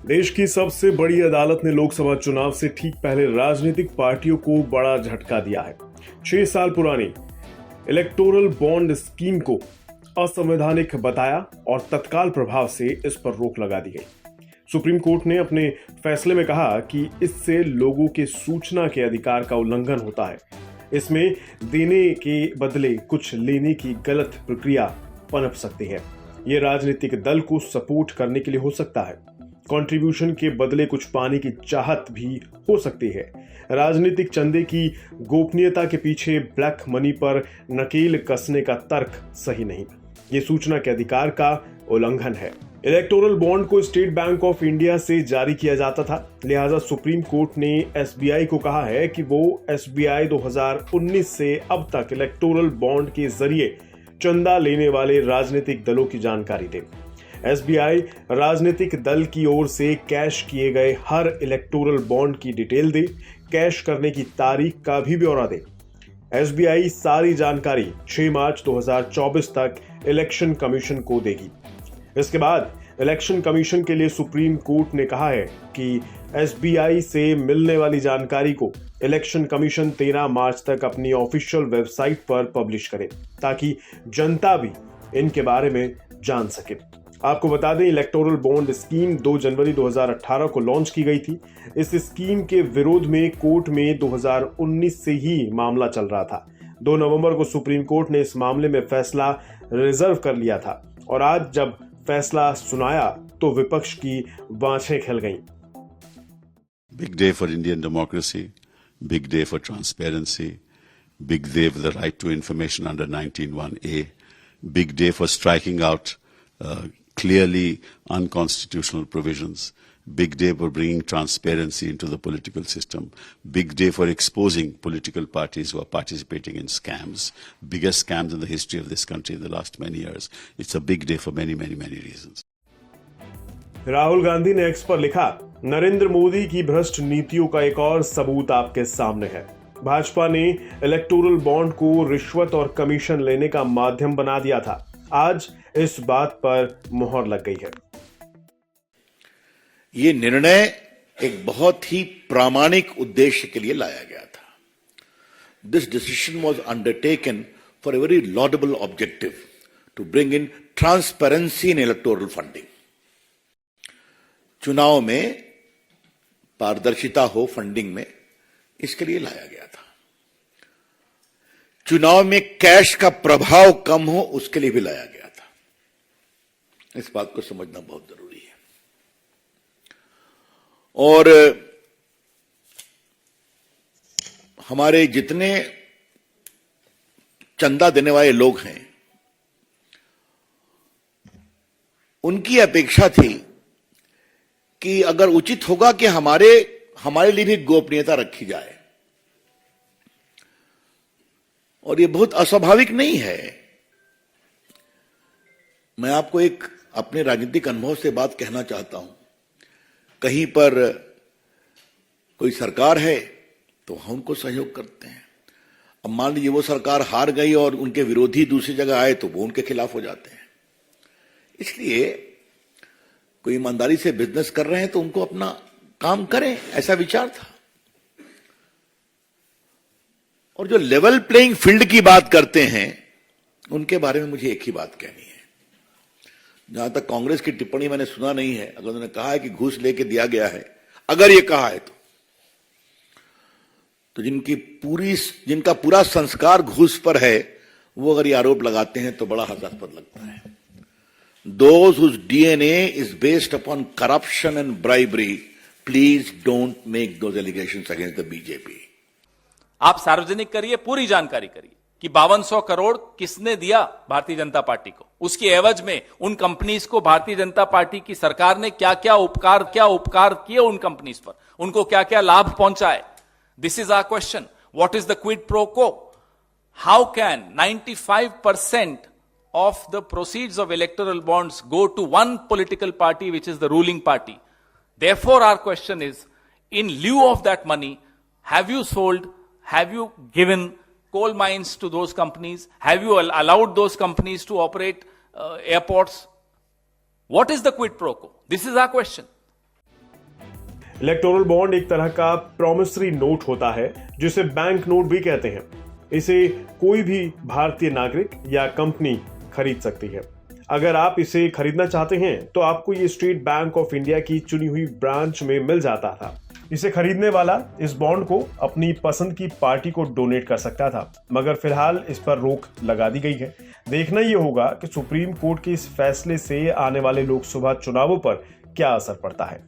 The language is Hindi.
देश की सबसे बड़ी अदालत ने लोकसभा चुनाव से ठीक पहले राजनीतिक पार्टियों को बड़ा झटका दिया है। 6 साल पुरानी इलेक्टोरल बॉन्ड स्कीम को असंवैधानिक बताया और तत्काल प्रभाव से इस पर रोक लगा दी गई। सुप्रीम कोर्ट ने अपने फैसले में कहा कि इससे लोगों के सूचना के अधिकार का उल्लंघन होता है। इसमें देने के बदले कुछ लेने की गलत प्रक्रिया पनप सकती है। यह राजनीतिक दल को सपोर्ट करने के लिए हो सकता है। कंट्रीब्यूशन के बदले कुछ पाने की चाहत भी हो सकती है। राजनीतिक चंदे की गोपनीयता के पीछे ब्लैक मनी पर नकेल कसने का तर्क सही नहीं। ये सूचना के अधिकार का उल्लंघन है। इलेक्टोरल बॉन्ड को स्टेट बैंक ऑफ इंडिया से जारी किया जाता था, लिहाजा सुप्रीम कोर्ट ने एसबीआई को कहा है कि वो एसबीआई 2019 से अब तक इलेक्टोरल बॉन्ड के जरिए चंदा लेने वाले राजनीतिक दलों की जानकारी दे। एसबीआई राजनीतिक दल की ओर से कैश किए गए हर इलेक्टोरल बॉन्ड की डिटेल दे, कैश करने की तारीख का भी ब्यौरा दे। एसबीआई सारी जानकारी 6 मार्च 2024 तक इलेक्शन कमीशन को देगी। इसके बाद इलेक्शन कमीशन के लिए सुप्रीम कोर्ट ने कहा है कि एसबीआई से मिलने वाली जानकारी को इलेक्शन कमीशन 13 मार्च तक अपनी ऑफिशियल वेबसाइट पर पब्लिश करे, ताकि जनता भी इनके बारे में जान सके। आपको बता दें, इलेक्टोरल बॉन्ड स्कीम 2 जनवरी 2018 को लॉन्च की गई थी। इस स्कीम के विरोध में कोर्ट में 2019 से ही मामला चल रहा था। 2 नवंबर को सुप्रीम कोर्ट ने इस मामले में फैसला रिजर्व कर लिया था और आज जब फैसला सुनाया तो विपक्ष की बाँछें खिल गईं। Big day for Indian democracy, big day for transparency, big day for the right to information under 19(1)(a), big day for striking out clearly unconstitutional provisions, big day for bringing transparency into the political system, big day for exposing political parties who are participating in scams, biggest scams in the history of this country in the last many years. It's a big day for many, many, many reasons. Rahul Gandhi ने एक्स पर लिखा, नरेंद्र मोदी की भ्रष्ट नीतियों का एक और सबूत आपके सामने है। भाजपा ने इलेक्टोरल बॉन्ड को रिश्वत और कमीशन लेने का माध्यम बना दिया था। आज इस बात पर मुहर लग गई है। ये निर्णय एक बहुत ही प्रामाणिक उद्देश्य के लिए लाया गया था। This decision was undertaken for a very laudable objective to bring in transparency in electoral funding. चुनाव में पारदर्शिता हो फंडिंग में, इसके लिए लाया गया था। चुनाव में कैश का प्रभाव कम हो, उसके लिए भी लाया गया था। इस बात को समझना बहुत जरूरी है। और हमारे जितने चंदा देने वाले लोग हैं, उनकी अपेक्षा थी कि अगर उचित होगा कि हमारे लिए भी गोपनीयता रखी जाए। और ये बहुत अस्वाभाविक नहीं है। मैं आपको एक अपने राजनीतिक अनुभव से बात कहना चाहता हूं। कहीं पर कोई सरकार है तो हम उनको सहयोग करते हैं। अब मान लीजिए वो सरकार हार गई और उनके विरोधी दूसरी जगह आए तो वो उनके खिलाफ हो जाते हैं। इसलिए कोई ईमानदारी से बिजनेस कर रहे हैं तो उनको अपना काम करें, ऐसा विचार था। और जो लेवल प्लेइंग फील्ड की बात करते हैं, उनके बारे में मुझे एक ही बात कहनी है। जहां तक कांग्रेस की टिप्पणी मैंने सुना नहीं है, अगर उन्होंने कहा है कि घूस लेके दिया गया है, अगर ये कहा है तो जिनका पूरा संस्कार घूस पर है, वो अगर ये आरोप लगाते हैं तो बड़ा हास्यास्पद लगता है। Those whose DNA is based upon corruption and bribery, please don't make those allegations against the BJP. आप सार्वजनिक करिए, पूरी जानकारी करिए कि 5200 करोड़ किसने दिया भारतीय जनता पार्टी को। उसके एवज में उन कंपनीज को भारतीय जनता पार्टी की सरकार ने क्या क्या उपकार किए उन कंपनीज पर, उनको क्या क्या लाभ पहुंचाए। This is our question. What is the quid pro quo? How can 95% of the proceeds of electoral bonds go to one political party, which is the ruling party? Therefore, our question is, in lieu of that money, have you sold, have you given coal mines to those companies? Have you allowed those companies to operate airports? What is the quid pro quo? This is our question. Electoral bond एक तरह का प्रॉमिसरी नोट होता है, जिसे बैंक नोट भी कहते हैं। इसे कोई भी भारतीय नागरिक या कंपनी खरीद सकती है। अगर आप इसे खरीदना चाहते हैं तो आपको ये स्टेट बैंक ऑफ इंडिया की चुनी हुई ब्रांच में मिल जाता था। इसे खरीदने वाला इस बॉन्ड को अपनी पसंद की पार्टी को डोनेट कर सकता था, मगर फिलहाल इस पर रोक लगा दी गई है। देखना ये होगा कि सुप्रीम कोर्ट के इस फैसले से आने वाले लोकसभा चुनावों पर क्या असर पड़ता है।